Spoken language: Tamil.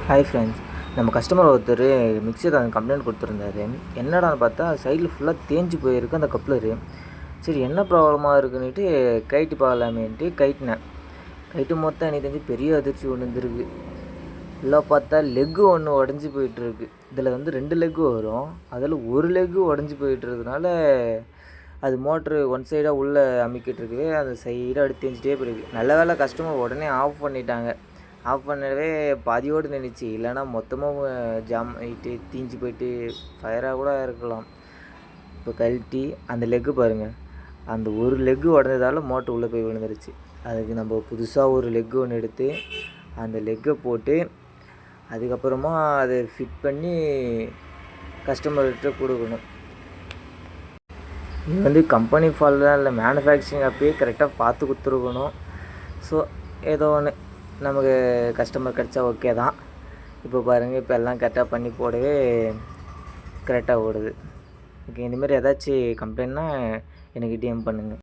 ஹாய் ஃப்ரெண்ட்ஸ், நம்ம கஸ்டமர் ஒருத்தர் மிக்ஸியில் அந்த கம்ப்ளைண்ட் கொடுத்துருந்தாரு. என்னடான்னு பார்த்தா சைடில் ஃபுல்லாக தேஞ்சு போயிருக்கு அந்த கப்ளரு. சரி, என்ன ப்ராப்ளமாக இருக்குன்னுட்டு கைட்டு பார்க்கலாமேன்ட்டு கைட்டினேன். மொத்தம் எனக்கு தெரிஞ்சு பெரிய அதிர்ச்சி ஒன்று இருந்திருக்கு. எல்லாம் பார்த்தா லெக்கு ஒன்று உடஞ்சி போயிட்டுருக்கு. இதில் வந்து 2 லெக்கு வரும், அதில் ஒரு லெக்கு உடஞ்சி போயிட்டுருக்குனால அது மோட்ரு ஒன் சைடாக உள்ளே அமுக்கிட்டு இருக்குது, அது சைடாக எடுத்து தேஞ்சிட்டே போயிருக்கு. நல்ல வேலை கஸ்டமர் உடனே ஆஃப் பண்ணிட்டாங்க. ஆஃப் பண்ணவே பாதியோடு நின்றுச்சு, இல்லைன்னா மொத்தமாக ஜாம் ஆகிட்டு தீஞ்சு போயிட்டு ஃபயராக கூட இருக்கலாம். இப்போ கழட்டி அந்த லெக்கு பாருங்கள், அந்த ஒரு லெக்கு உடஞ்சதால் மோட்ரு உள்ளே போய் விழுந்துருச்சு. அதுக்கு நம்ம புதுசாக ஒரு லெக்கு ஒன்று எடுத்து அந்த லெக்கை போட்டு அதுக்கப்புறமா அதை ஃபிட் பண்ணி கஸ்டமர்கிட்ட கொடுக்கணும். இது வந்து கம்பெனி ஃபால்ட் தான், இல்லை மேனுஃபேக்சரிங் அப்பயே கரெக்டாக பார்த்து கொடுத்துருக்கணும். ஸோ ஏதோ ஒன்று நமக்கு கஸ்டமர் கிடச்சா ஓகே தான். இப்போ பாருங்கள், இப்போ எல்லாம் கரெக்டாக பண்ணி போடவே கரெக்டாக ஓடுது. ஓகே, இந்தமாரி ஏதாச்சும் கம்ப்ளைண்ட்னா எனக்கு டிஎம் பண்ணுங்கள்.